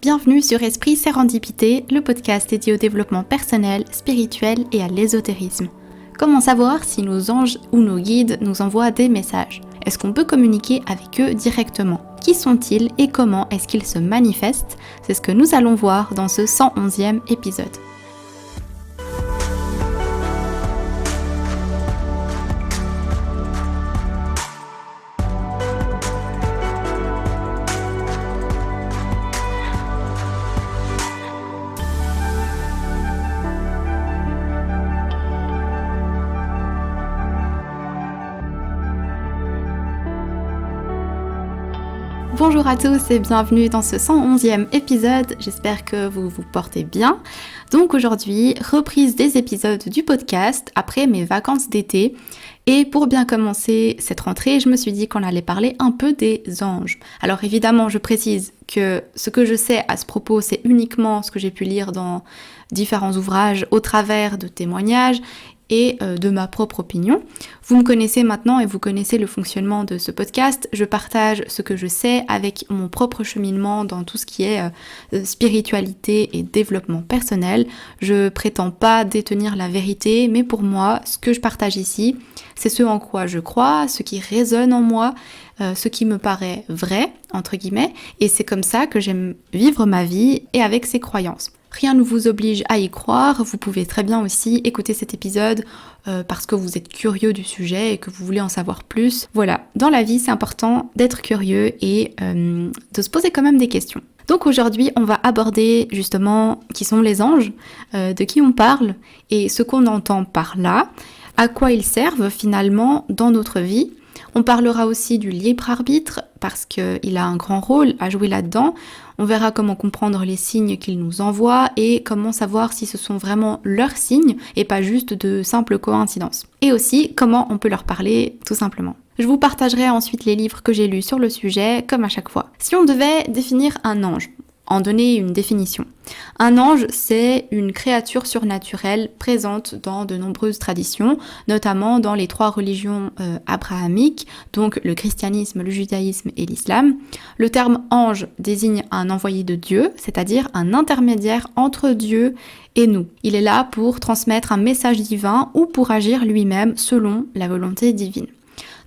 Bienvenue sur Esprit Sérendipité, le podcast dédié au développement personnel, spirituel et à l'ésotérisme. Comment savoir si nos anges ou nos guides nous envoient des messages? Est-ce qu'on peut communiquer avec eux directement? Qui sont-ils et comment est-ce qu'ils se manifestent? C'est ce que nous allons voir dans ce 111e épisode. Bonjour à tous et bienvenue dans ce 111e épisode, j'espère que vous vous portez bien. Donc aujourd'hui, reprise des épisodes du podcast après mes vacances d'été. Et pour bien commencer cette rentrée, je me suis dit qu'on allait parler un peu des anges. Alors évidemment, je précise que ce que je sais à ce propos, c'est uniquement ce que j'ai pu lire dans différents ouvrages au travers de témoignages et de ma propre opinion. Vous me connaissez maintenant et vous connaissez le fonctionnement de ce podcast. Je partage ce que je sais avec mon propre cheminement dans tout ce qui est spiritualité et développement personnel. Je prétends pas détenir la vérité, mais pour moi, ce que je partage ici, c'est ce en quoi je crois, ce qui résonne en moi, ce qui me paraît vrai, entre guillemets, et c'est comme ça que j'aime vivre ma vie et avec ses croyances. Rien ne vous oblige à y croire, vous pouvez très bien aussi écouter cet épisode parce que vous êtes curieux du sujet et que vous voulez en savoir plus. Voilà, dans la vie c'est important d'être curieux et de se poser quand même des questions. Donc aujourd'hui on va aborder justement qui sont les anges, de qui on parle et ce qu'on entend par là, à quoi ils servent finalement dans notre vie. On parlera aussi du libre arbitre parce qu'il a un grand rôle à jouer là-dedans. On verra comment comprendre les signes qu'il nous envoie et comment savoir si ce sont vraiment leurs signes et pas juste de simples coïncidences. Et aussi comment on peut leur parler tout simplement. Je vous partagerai ensuite les livres que j'ai lus sur le sujet comme à chaque fois. Si on devait définir un ange, en donner une définition. Un ange, c'est une créature surnaturelle présente dans de nombreuses traditions, notamment dans les 3 religions abrahamiques, donc le christianisme, le judaïsme et l'islam. Le terme ange désigne un envoyé de Dieu, c'est-à-dire un intermédiaire entre Dieu et nous. Il est là pour transmettre un message divin ou pour agir lui-même selon la volonté divine.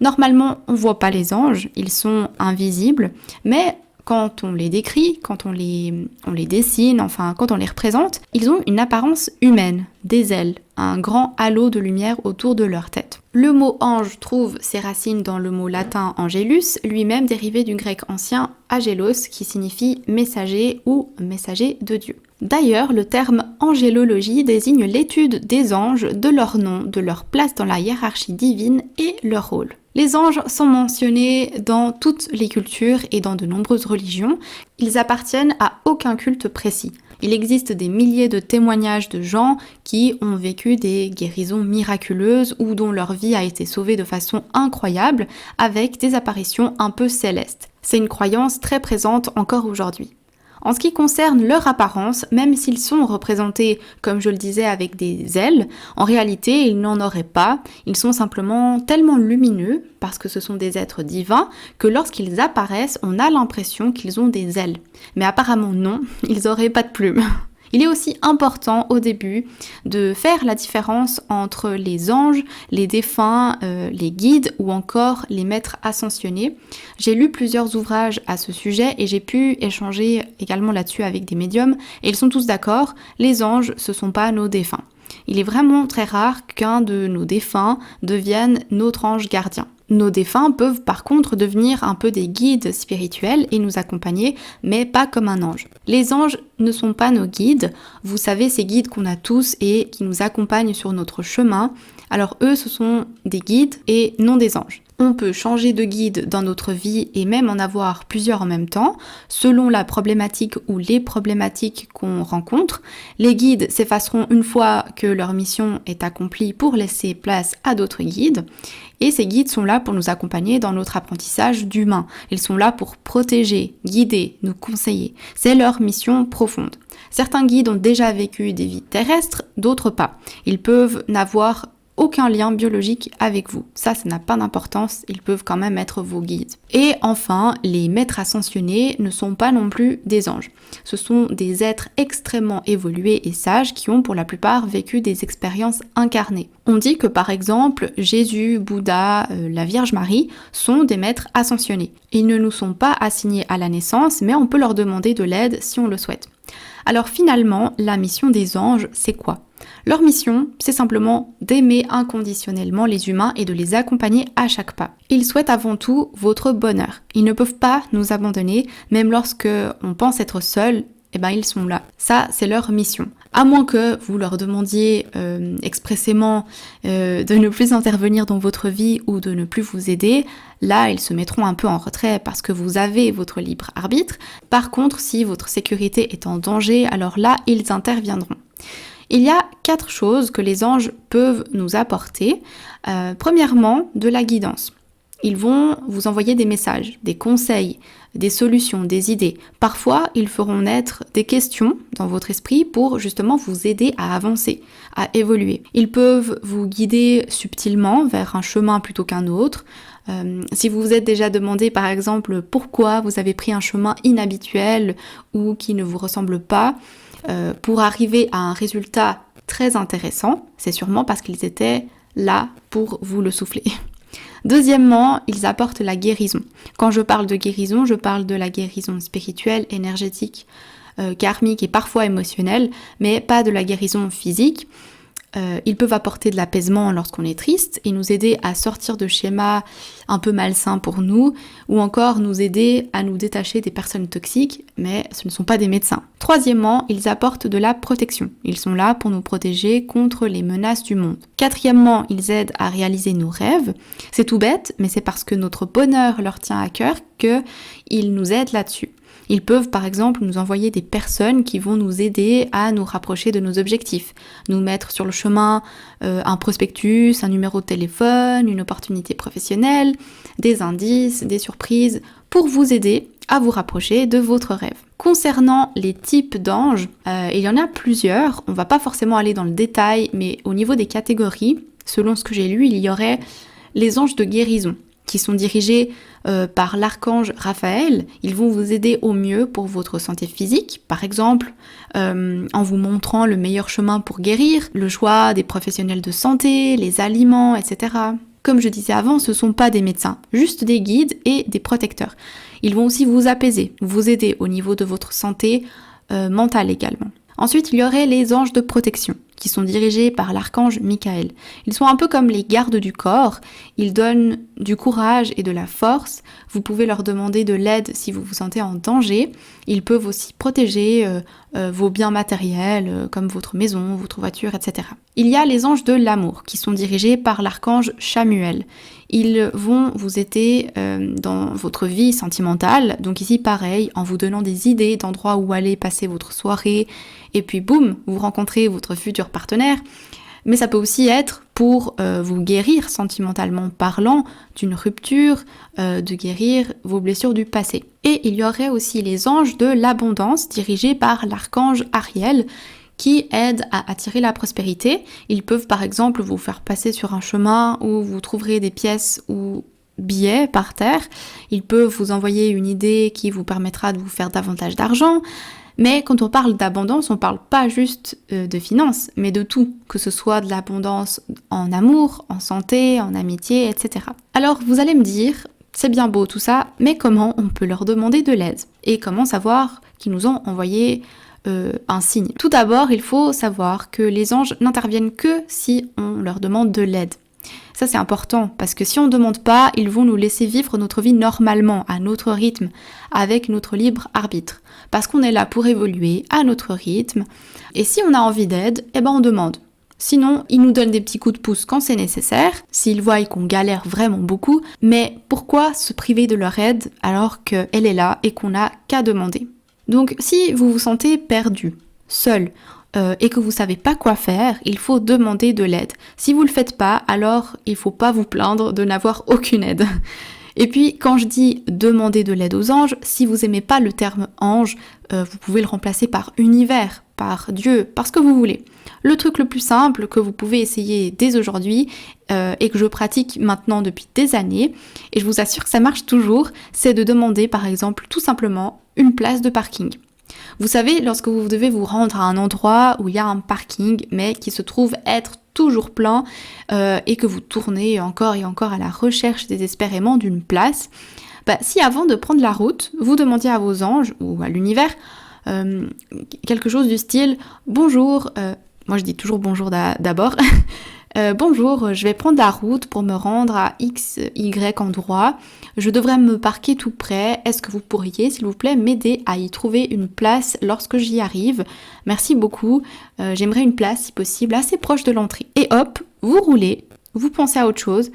Normalement, on ne voit pas les anges, ils sont invisibles, mais quand on les décrit, quand on les dessine, enfin quand on les représente, ils ont une apparence humaine, des ailes, un grand halo de lumière autour de leur tête. Le mot ange trouve ses racines dans le mot latin angelus, lui-même dérivé du grec ancien angelos qui signifie messager ou messager de Dieu. D'ailleurs, le terme angélologie désigne l'étude des anges, de leur nom, de leur place dans la hiérarchie divine et leur rôle. Les anges sont mentionnés dans toutes les cultures et dans de nombreuses religions. Ils appartiennent à aucun culte précis. Il existe des milliers de témoignages de gens qui ont vécu des guérisons miraculeuses ou dont leur vie a été sauvée de façon incroyable avec des apparitions un peu célestes. C'est une croyance très présente encore aujourd'hui. En ce qui concerne leur apparence, même s'ils sont représentés, comme je le disais, avec des ailes, en réalité, ils n'en auraient pas. Ils sont simplement tellement lumineux, parce que ce sont des êtres divins, que lorsqu'ils apparaissent, on a l'impression qu'ils ont des ailes. Mais apparemment non, ils n'auraient pas de plumes. Il est aussi important au début de faire la différence entre les anges, les défunts, les guides ou encore les maîtres ascensionnés. J'ai lu plusieurs ouvrages à ce sujet et j'ai pu échanger également là-dessus avec des médiums et ils sont tous d'accord, les anges ce sont pas nos défunts. Il est vraiment très rare qu'un de nos défunts devienne notre ange gardien. Nos défunts peuvent par contre devenir un peu des guides spirituels et nous accompagner, mais pas comme un ange. Les anges ne sont pas nos guides, vous savez ces guides qu'on a tous et qui nous accompagnent sur notre chemin, alors eux ce sont des guides et non des anges. On peut changer de guide dans notre vie et même en avoir plusieurs en même temps, selon la problématique ou les problématiques qu'on rencontre. Les guides s'effaceront une fois que leur mission est accomplie pour laisser place à d'autres guides. Et ces guides sont là pour nous accompagner dans notre apprentissage d'humain. Ils sont là pour protéger, guider, nous conseiller. C'est leur mission profonde. Certains guides ont déjà vécu des vies terrestres, d'autres pas. Ils peuvent n'avoir aucun lien biologique avec vous. Ça n'a pas d'importance, ils peuvent quand même être vos guides. Et enfin, les maîtres ascensionnés ne sont pas non plus des anges. Ce sont des êtres extrêmement évolués et sages qui ont pour la plupart vécu des expériences incarnées. On dit que par exemple, Jésus, Bouddha, la Vierge Marie sont des maîtres ascensionnés. Ils ne nous sont pas assignés à la naissance, mais on peut leur demander de l'aide si on le souhaite. Alors finalement, la mission des anges, c'est quoi ? Leur mission, c'est simplement d'aimer inconditionnellement les humains et de les accompagner à chaque pas. Ils souhaitent avant tout votre bonheur. Ils ne peuvent pas nous abandonner, même lorsque on pense être seul, ils sont là. Ça, c'est leur mission. À moins que vous leur demandiez expressément de ne plus intervenir dans votre vie ou de ne plus vous aider, là, ils se mettront un peu en retrait parce que vous avez votre libre arbitre. Par contre, si votre sécurité est en danger, alors là, ils interviendront. Il y a 4 choses que les anges peuvent nous apporter. Premièrement, de la guidance. Ils vont vous envoyer des messages, des conseils, des solutions, des idées. Parfois, ils feront naître des questions dans votre esprit pour justement vous aider à avancer, à évoluer. Ils peuvent vous guider subtilement vers un chemin plutôt qu'un autre. Si vous vous êtes déjà demandé par exemple pourquoi vous avez pris un chemin inhabituel ou qui ne vous ressemble pas, pour arriver à un résultat très intéressant, c'est sûrement parce qu'ils étaient là pour vous le souffler. Deuxièmement, ils apportent la guérison. Quand je parle de guérison, je parle de la guérison spirituelle, énergétique, karmique et parfois émotionnelle, mais pas de la guérison physique. Ils peuvent apporter de l'apaisement lorsqu'on est triste et nous aider à sortir de schémas un peu malsains pour nous, ou encore nous aider à nous détacher des personnes toxiques, mais ce ne sont pas des médecins. Troisièmement, ils apportent de la protection. Ils sont là pour nous protéger contre les menaces du monde. Quatrièmement, ils aident à réaliser nos rêves. C'est tout bête, mais c'est parce que notre bonheur leur tient à cœur qu'ils nous aident là-dessus. Ils peuvent par exemple nous envoyer des personnes qui vont nous aider à nous rapprocher de nos objectifs, nous mettre sur le chemin un prospectus, un numéro de téléphone, une opportunité professionnelle, des indices, des surprises, pour vous aider à vous rapprocher de votre rêve. Concernant les types d'anges, il y en a plusieurs, on ne va pas forcément aller dans le détail, mais au niveau des catégories, selon ce que j'ai lu, il y aurait les anges de guérison, qui sont dirigés par l'archange Raphaël. Ils vont vous aider au mieux pour votre santé physique, par exemple en vous montrant le meilleur chemin pour guérir, le choix des professionnels de santé, les aliments, etc. Comme je disais avant, ce ne sont pas des médecins, juste des guides et des protecteurs. Ils vont aussi vous apaiser, vous aider au niveau de votre santé mentale également. Ensuite, il y aurait les anges de protection, qui sont dirigés par l'archange Michael. Ils sont un peu comme les gardes du corps, ils donnent du courage et de la force. Vous pouvez leur demander de l'aide si vous vous sentez en danger. Ils peuvent aussi protéger vos biens matériels, comme votre maison, votre voiture, etc. Il y a les anges de l'amour, qui sont dirigés par l'archange Chamuel. Ils vont vous aider dans votre vie sentimentale, donc ici pareil, en vous donnant des idées d'endroits où aller passer votre soirée, et puis boum, vous rencontrez votre futur partenaire. Mais ça peut aussi être pour vous guérir sentimentalement parlant d'une rupture, de guérir vos blessures du passé. Et il y aurait aussi les anges de l'abondance dirigés par l'archange Ariel qui aident à attirer la prospérité. Ils peuvent par exemple vous faire passer sur un chemin où vous trouverez des pièces ou billets par terre. Ils peuvent vous envoyer une idée qui vous permettra de vous faire davantage d'argent. Mais quand on parle d'abondance, on ne parle pas juste de finances, mais de tout, que ce soit de l'abondance en amour, en santé, en amitié, etc. Alors vous allez me dire, c'est bien beau tout ça, mais comment on peut leur demander de l'aide ? Et comment savoir qu'ils nous ont envoyé un signe ? Tout d'abord, il faut savoir que les anges n'interviennent que si on leur demande de l'aide. Ça c'est important parce que si on ne demande pas, ils vont nous laisser vivre notre vie normalement, à notre rythme, avec notre libre arbitre. Parce qu'on est là pour évoluer à notre rythme. Et si on a envie d'aide, on demande. Sinon, ils nous donnent des petits coups de pouce quand c'est nécessaire, s'ils voient qu'on galère vraiment beaucoup. Mais pourquoi se priver de leur aide alors qu'elle est là et qu'on n'a qu'à demander ? Donc si vous vous sentez perdu, seul, et que vous savez pas quoi faire, il faut demander de l'aide. Si vous le faites pas, alors il faut pas vous plaindre de n'avoir aucune aide. Et puis quand je dis demander de l'aide aux anges, si vous aimez pas le terme ange, vous pouvez le remplacer par univers, par Dieu, par ce que vous voulez. Le truc le plus simple que vous pouvez essayer dès aujourd'hui et que je pratique maintenant depuis des années, et je vous assure que ça marche toujours, c'est de demander par exemple tout simplement une place de parking. Vous savez, lorsque vous devez vous rendre à un endroit où il y a un parking, mais qui se trouve être toujours plein et que vous tournez encore et encore à la recherche désespérément d'une place, si avant de prendre la route, vous demandiez à vos anges ou à l'univers quelque chose du style « Bonjour », moi je dis toujours bonjour d'abord, bonjour, je vais prendre la route pour me rendre à X, Y endroit. Je devrais me parquer tout près. Est-ce que vous pourriez, s'il vous plaît, m'aider à y trouver une place lorsque j'y arrive? Merci beaucoup. J'aimerais une place, si possible, assez proche de l'entrée. Et hop, vous roulez, vous pensez à autre chose,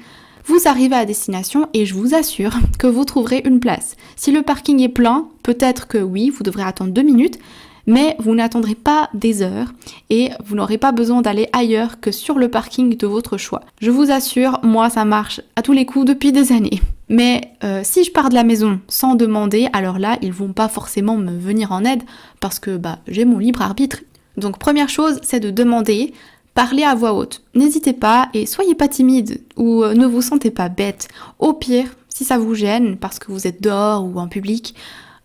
vous arrivez à destination et je vous assure que vous trouverez une place. Si le parking est plein, peut-être que oui, vous devrez attendre 2 minutes, mais vous n'attendrez pas des heures et vous n'aurez pas besoin d'aller ailleurs que sur le parking de votre choix. Je vous assure, moi ça marche à tous les coups depuis des années. Mais si je pars de la maison sans demander, alors là, ils vont pas forcément me venir en aide parce que j'ai mon libre arbitre. Donc première chose, c'est de demander, parlez à voix haute. N'hésitez pas et soyez pas timide ou ne vous sentez pas bête. Au pire, si ça vous gêne parce que vous êtes dehors ou en public,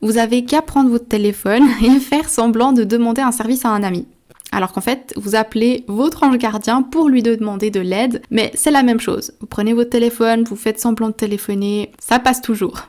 vous avez qu'à prendre votre téléphone et faire semblant de demander un service à un ami. Alors qu'en fait, vous appelez votre ange gardien pour lui demander de l'aide, mais c'est la même chose. Vous prenez votre téléphone, vous faites semblant de téléphoner, ça passe toujours.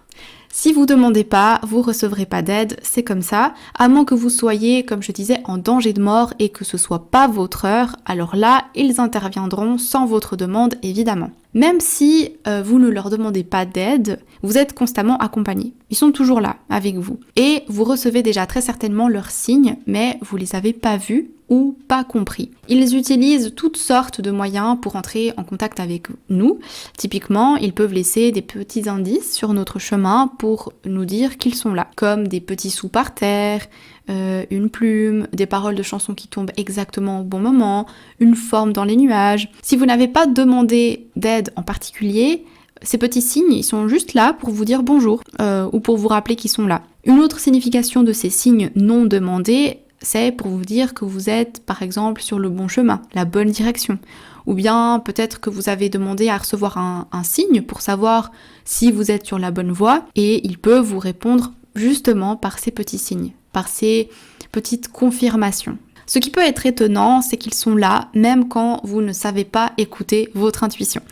Si vous demandez pas, vous recevrez pas d'aide, c'est comme ça, à moins que vous soyez, comme je disais, en danger de mort et que ce soit pas votre heure, alors là, ils interviendront sans votre demande, évidemment. Même si vous ne leur demandez pas d'aide, vous êtes constamment accompagné. Ils sont toujours là, avec vous. Et vous recevez déjà très certainement leurs signes, mais vous les avez pas vus ou pas compris. Ils utilisent toutes sortes de moyens pour entrer en contact avec nous. Typiquement, ils peuvent laisser des petits indices sur notre chemin pour nous dire qu'ils sont là, comme des petits sous par terre, une plume, des paroles de chansons qui tombent exactement au bon moment, une forme dans les nuages. Si vous n'avez pas demandé d'aide en particulier, ces petits signes, ils sont juste là pour vous dire bonjour ou pour vous rappeler qu'ils sont là. Une autre signification de ces signes non demandés, c'est pour vous dire que vous êtes, par exemple, sur le bon chemin, la bonne direction. Ou bien peut-être que vous avez demandé à recevoir un signe pour savoir si vous êtes sur la bonne voie et il peut vous répondre justement par ces petits signes, par ces petites confirmations. Ce qui peut être étonnant, c'est qu'ils sont là même quand vous ne savez pas écouter votre intuition.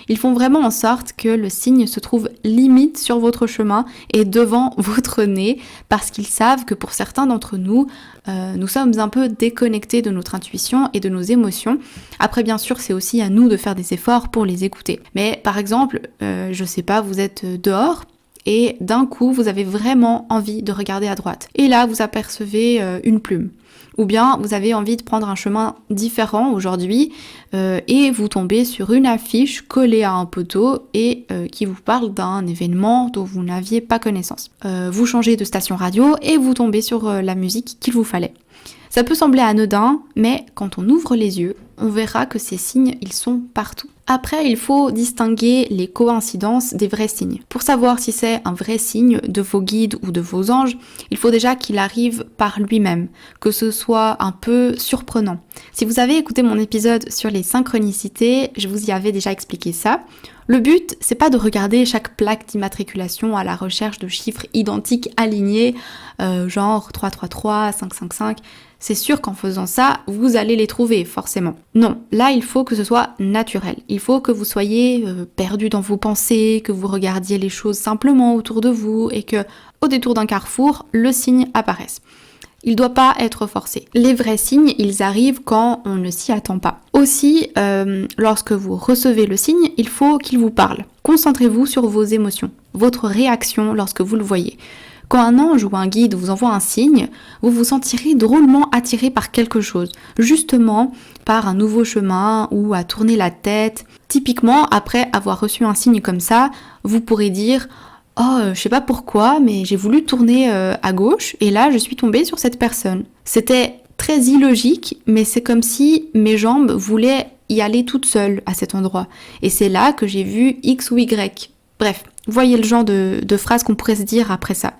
Ils font vraiment en sorte que le signe se trouve limite sur votre chemin et devant votre nez parce qu'ils savent que pour certains d'entre nous, nous sommes un peu déconnectés de notre intuition et de nos émotions. Après, bien sûr, c'est aussi à nous de faire des efforts pour les écouter. Mais par exemple, je sais pas, vous êtes dehors, et d'un coup, vous avez vraiment envie de regarder à droite. Et là, vous apercevez une plume. Ou bien, vous avez envie de prendre un chemin différent aujourd'hui et vous tombez sur une affiche collée à un poteau et qui vous parle d'un événement dont vous n'aviez pas connaissance. Vous changez de station radio et vous tombez sur la musique qu'il vous fallait. Ça peut sembler anodin, mais quand on ouvre les yeux, on verra que ces signes, ils sont partout. Après, il faut distinguer les coïncidences des vrais signes. Pour savoir si c'est un vrai signe de vos guides ou de vos anges, il faut déjà qu'il arrive par lui-même, que ce soit un peu surprenant. Si vous avez écouté mon épisode sur les synchronicités, je vous y avais déjà expliqué ça. Le but, c'est pas de regarder chaque plaque d'immatriculation à la recherche de chiffres identiques alignés, genre 333, 555. C'est sûr qu'en faisant ça, vous allez les trouver, forcément. Non, là, il faut que ce soit naturel. Il faut que vous soyez perdu dans vos pensées, que vous regardiez les choses simplement autour de vous et que, au détour d'un carrefour, le signe apparaisse. Il ne doit pas être forcé. Les vrais signes, ils arrivent quand on ne s'y attend pas. Aussi, lorsque vous recevez le signe, il faut qu'il vous parle. Concentrez-vous sur vos émotions, votre réaction lorsque vous le voyez. Quand un ange ou un guide vous envoie un signe, vous vous sentirez drôlement attiré par quelque chose, justement par un nouveau chemin ou à tourner la tête. Typiquement, après avoir reçu un signe comme ça, vous pourrez dire « Oh, je sais pas pourquoi, mais j'ai voulu tourner à gauche et là je suis tombée sur cette personne. » C'était très illogique, mais c'est comme si mes jambes voulaient y aller toutes seules à cet endroit. Et c'est là que j'ai vu X ou Y. Bref, Voyez le genre de phrase qu'on pourrait se dire après ça.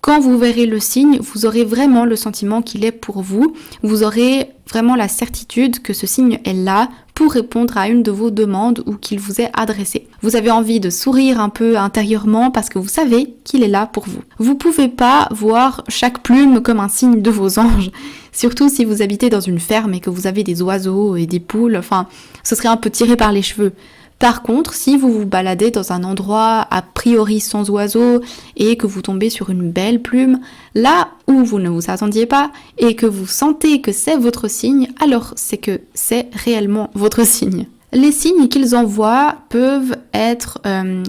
Quand vous verrez le signe, vous aurez vraiment le sentiment qu'il est pour vous. Vous aurez vraiment la certitude que ce signe est là pour répondre à une de vos demandes ou qu'il vous est adressé. Vous avez envie de sourire un peu intérieurement parce que vous savez qu'il est là pour vous. Vous pouvez pas voir chaque plume comme un signe de vos anges, surtout si vous habitez dans une ferme et que vous avez des oiseaux et des poules, enfin, ce serait un peu tiré par les cheveux. Par contre, si vous vous baladez dans un endroit a priori sans oiseaux et que vous tombez sur une belle plume, là où vous ne vous attendiez pas et que vous sentez que c'est votre signe, alors c'est que c'est réellement votre signe. Les signes qu'ils envoient peuvent être,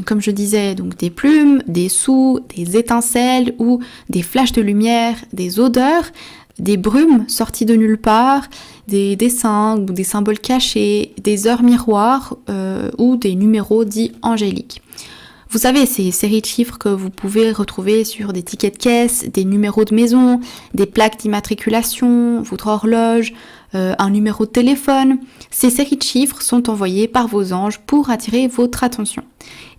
comme je disais, donc des plumes, des sous, des étincelles ou des flashs de lumière, des odeurs, des brumes sorties de nulle part, des dessins ou des symboles cachés, des heures miroirs ou des numéros dits angéliques. Vous savez, ces séries de chiffres que vous pouvez retrouver sur des tickets de caisse, des numéros de maison, des plaques d'immatriculation, votre horloge, un numéro de téléphone. Ces séries de chiffres sont envoyées par vos anges pour attirer votre attention.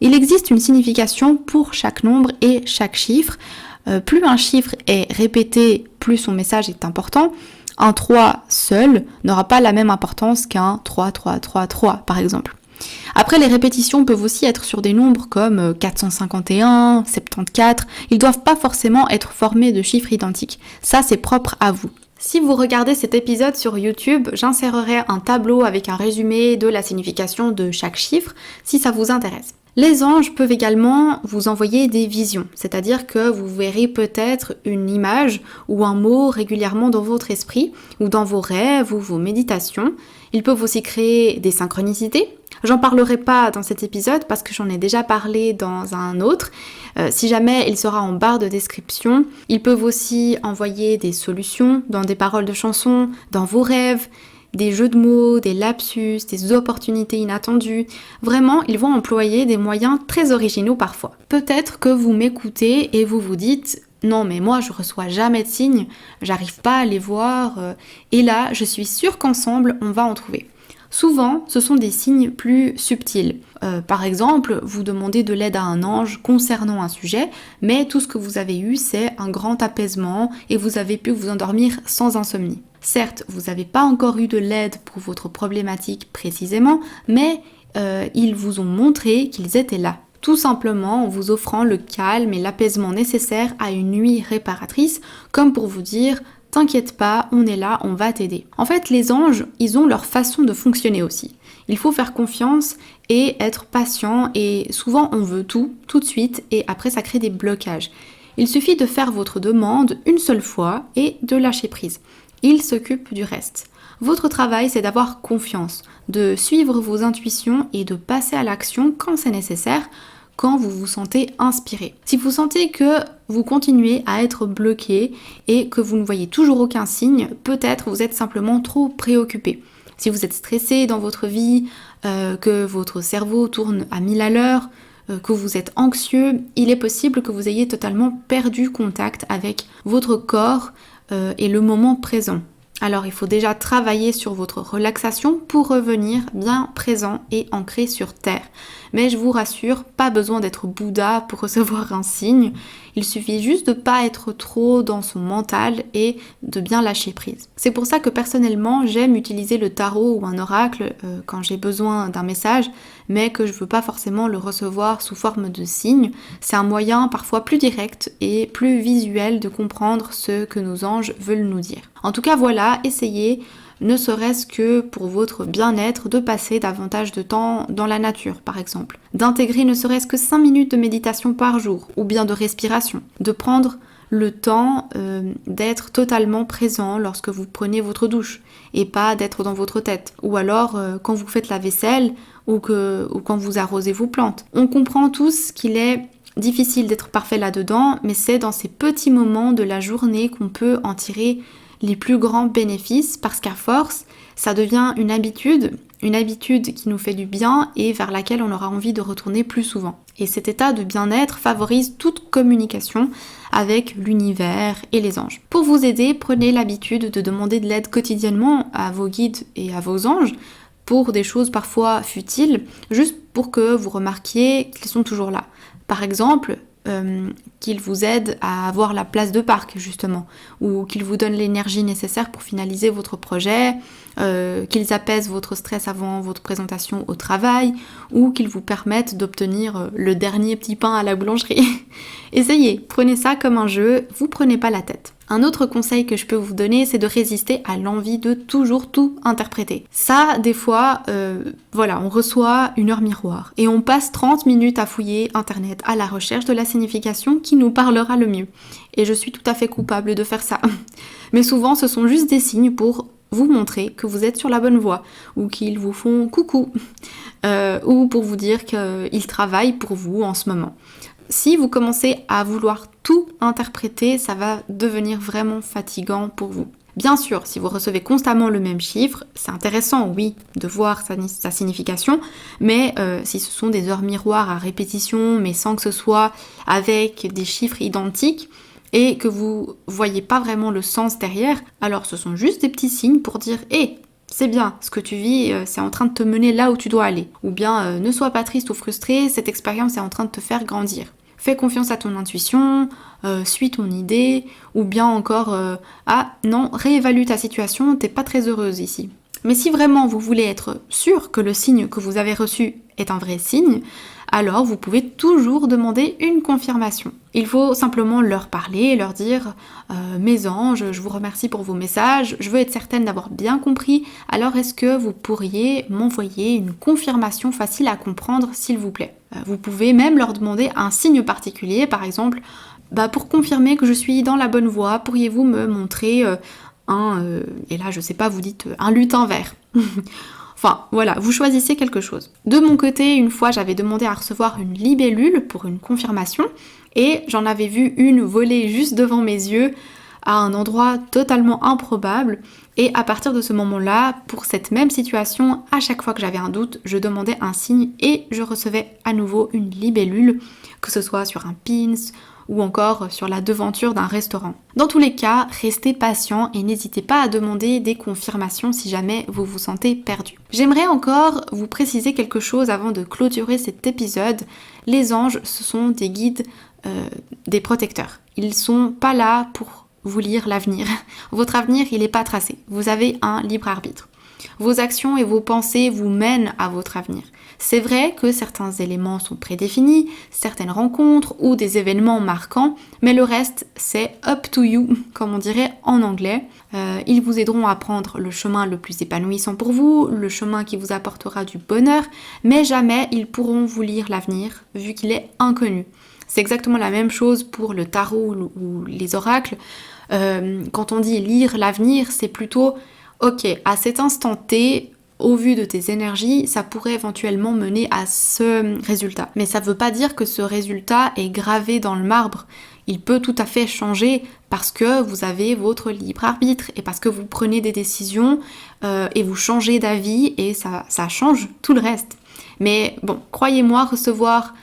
Il existe une signification pour chaque nombre et chaque chiffre. Plus un chiffre est répété, plus son message est important. Un 3 seul n'aura pas la même importance qu'un 3, 3, 3, 3 par exemple. Après, les répétitions peuvent aussi être sur des nombres comme 451, 74. Ils ne doivent pas forcément être formés de chiffres identiques. Ça, c'est propre à vous. Si vous regardez cet épisode sur YouTube, j'insérerai un tableau avec un résumé de la signification de chaque chiffre, si ça vous intéresse. Les anges peuvent également vous envoyer des visions, c'est-à-dire que vous verrez peut-être une image ou un mot régulièrement dans votre esprit ou dans vos rêves ou vos méditations. Ils peuvent aussi créer des synchronicités. J'en parlerai pas dans cet épisode parce que j'en ai déjà parlé dans un autre. Si jamais il sera en barre de description. Ils peuvent aussi envoyer des solutions dans des paroles de chansons, dans vos rêves, des jeux de mots, des lapsus, des opportunités inattendues. Vraiment, ils vont employer des moyens très originaux parfois. Peut-être que vous m'écoutez et vous vous dites « Non mais moi je reçois jamais de signes, j'arrive pas à les voir et là je suis sûre qu'ensemble on va en trouver ». Souvent, ce sont des signes plus subtils. Par exemple, vous demandez de l'aide à un ange concernant un sujet, mais tout ce que vous avez eu, c'est un grand apaisement et vous avez pu vous endormir sans insomnie. Certes, vous n'avez pas encore eu de l'aide pour votre problématique précisément, mais ils vous ont montré qu'ils étaient là. Tout simplement en vous offrant le calme et l'apaisement nécessaires à une nuit réparatrice, comme pour vous dire « T'inquiète pas, on est là, on va t'aider ». En fait, les anges, ils ont leur façon de fonctionner aussi. Il faut faire confiance et être patient et souvent on veut tout de suite et après ça crée des blocages. Il suffit de faire votre demande une seule fois et de lâcher prise. Ils s'occupent du reste. Votre travail, c'est d'avoir confiance, de suivre vos intuitions et de passer à l'action quand c'est nécessaire, quand vous vous sentez inspiré. Si vous sentez que vous continuez à être bloqué et que vous ne voyez toujours aucun signe, peut-être vous êtes simplement trop préoccupé. Si vous êtes stressé dans votre vie, que votre cerveau tourne à 1000 à l'heure, que vous êtes anxieux, il est possible que vous ayez totalement perdu contact avec votre corps et le moment présent. Alors il faut déjà travailler sur votre relaxation pour revenir bien présent et ancré sur terre. Mais je vous rassure, pas besoin d'être Bouddha pour recevoir un signe. Il suffit juste de pas être trop dans son mental et de bien lâcher prise. C'est pour ça que personnellement, j'aime utiliser le tarot ou un oracle quand j'ai besoin d'un message, mais que je veux pas forcément le recevoir sous forme de signe. C'est un moyen parfois plus direct et plus visuel de comprendre ce que nos anges veulent nous dire. En tout cas, voilà, essayez, ne serait-ce que pour votre bien-être, de passer davantage de temps dans la nature, par exemple. D'intégrer ne serait-ce que 5 minutes de méditation par jour, ou bien de respiration. De prendre le temps d'être totalement présent lorsque vous prenez votre douche, et pas d'être dans votre tête. Ou alors quand vous faites la vaisselle, ou quand vous arrosez vos plantes. On comprend tous qu'il est difficile d'être parfait là-dedans, mais c'est dans ces petits moments de la journée qu'on peut en tirer les plus grands bénéfices, parce qu'à force, ça devient une habitude qui nous fait du bien et vers laquelle on aura envie de retourner plus souvent. Et cet état de bien-être favorise toute communication avec l'univers et les anges. Pour vous aider, prenez l'habitude de demander de l'aide quotidiennement à vos guides et à vos anges pour des choses parfois futiles, juste pour que vous remarquiez qu'ils sont toujours là. Par exemple, qu'ils vous aident à avoir la place de parc justement, ou qu'ils vous donnent l'énergie nécessaire pour finaliser votre projet, qu'ils apaisent votre stress avant votre présentation au travail, ou qu'ils vous permettent d'obtenir le dernier petit pain à la boulangerie. Essayez, prenez ça comme un jeu, vous prenez pas la tête. Un autre conseil que je peux vous donner, c'est de résister à l'envie de toujours tout interpréter. Ça, des fois, on reçoit une heure miroir et on passe 30 minutes à fouiller Internet à la recherche de la signification qui nous parlera le mieux. Et je suis tout à fait coupable de faire ça. Mais souvent, ce sont juste des signes pour vous montrer que vous êtes sur la bonne voie, ou qu'ils vous font coucou, ou pour vous dire qu'ils travaillent pour vous en ce moment. Si vous commencez à vouloir tout interpréter, ça va devenir vraiment fatigant pour vous. Bien sûr, si vous recevez constamment le même chiffre, c'est intéressant, oui, de voir sa signification, mais si ce sont des heures miroirs à répétition, mais sans que ce soit avec des chiffres identiques, et que vous voyez pas vraiment le sens derrière, alors ce sont juste des petits signes pour dire « Hé, c'est bien, ce que tu vis, c'est en train de te mener là où tu dois aller. » Ou bien « Ne sois pas triste ou frustré, cette expérience est en train de te faire grandir. » Fais confiance à ton intuition, suis ton idée, ou bien encore ah non, réévalue ta situation, t'es pas très heureuse ici. Mais si vraiment vous voulez être sûr que le signe que vous avez reçu est un vrai signe, alors vous pouvez toujours demander une confirmation. Il faut simplement leur parler, leur dire mes anges, je vous remercie pour vos messages, je veux être certaine d'avoir bien compris, alors est-ce que vous pourriez m'envoyer une confirmation facile à comprendre s'il vous plaît. Vous pouvez même leur demander un signe particulier, par exemple, pour confirmer que je suis dans la bonne voie, pourriez-vous me montrer et là je sais pas, vous dites un lutin vert. Enfin, voilà, vous choisissez quelque chose. De mon côté, une fois, j'avais demandé à recevoir une libellule pour une confirmation et j'en avais vu une voler juste devant mes yeux à un endroit totalement improbable. Et à partir de ce moment-là, pour cette même situation, à chaque fois que j'avais un doute, je demandais un signe et je recevais à nouveau une libellule, que ce soit sur un pins ou encore sur la devanture d'un restaurant. Dans tous les cas, restez patient et n'hésitez pas à demander des confirmations si jamais vous vous sentez perdu. J'aimerais encore vous préciser quelque chose avant de clôturer cet épisode. Les anges, ce sont des guides, des protecteurs. Ils sont pas là pour vous lire l'avenir. Votre avenir, il n'est pas tracé. Vous avez un libre arbitre. Vos actions et vos pensées vous mènent à votre avenir. C'est vrai que certains éléments sont prédéfinis, certaines rencontres ou des événements marquants, mais le reste, c'est up to you, comme on dirait en anglais. Ils vous aideront à prendre le chemin le plus épanouissant pour vous, le chemin qui vous apportera du bonheur, mais jamais ils pourront vous lire l'avenir, vu qu'il est inconnu. C'est exactement la même chose pour le tarot ou les oracles. Quand on dit lire l'avenir, c'est plutôt ok, à cet instant T, au vu de tes énergies, ça pourrait éventuellement mener à ce résultat. Mais ça ne veut pas dire que ce résultat est gravé dans le marbre. Il peut tout à fait changer parce que vous avez votre libre arbitre et parce que vous prenez des décisions et vous changez d'avis et ça change tout le reste. Mais bon, croyez-moi, recevoir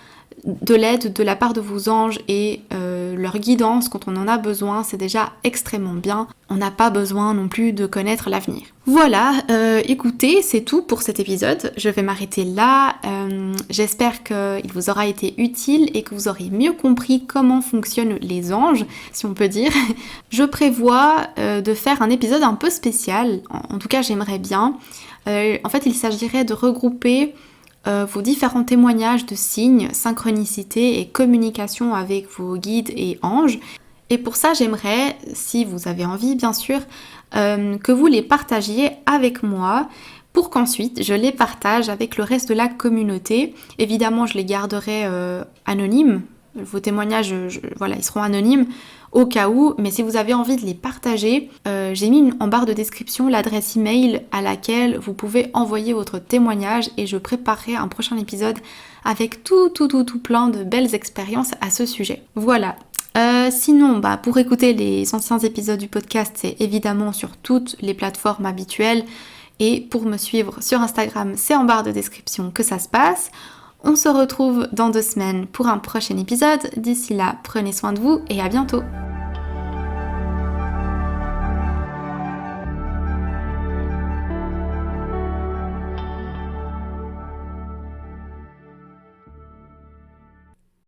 de l'aide de la part de vos anges et leur guidance quand on en a besoin, c'est déjà extrêmement bien. On n'a pas besoin non plus de connaître l'avenir. Voilà, écoutez, c'est tout pour cet épisode. Je vais m'arrêter là. J'espère qu'il vous aura été utile et que vous aurez mieux compris comment fonctionnent les anges, si on peut dire. Je prévois de faire un épisode un peu spécial. En tout cas, j'aimerais bien. En fait, il s'agirait de regrouper vos différents témoignages de signes, synchronicité et communication avec vos guides et anges. Et pour ça, j'aimerais, si vous avez envie bien sûr, que vous les partagiez avec moi pour qu'ensuite je les partage avec le reste de la communauté. Évidemment, je les garderai anonymes. Vos témoignages, ils seront anonymes au cas où, mais si vous avez envie de les partager, j'ai mis en barre de description l'adresse email à laquelle vous pouvez envoyer votre témoignage et je préparerai un prochain épisode avec tout plein de belles expériences à ce sujet. Voilà. Sinon, pour écouter les anciens épisodes du podcast, c'est évidemment sur toutes les plateformes habituelles et pour me suivre sur Instagram, c'est en barre de description que ça se passe. On se retrouve dans 2 semaines pour un prochain épisode. D'ici là, prenez soin de vous et à bientôt.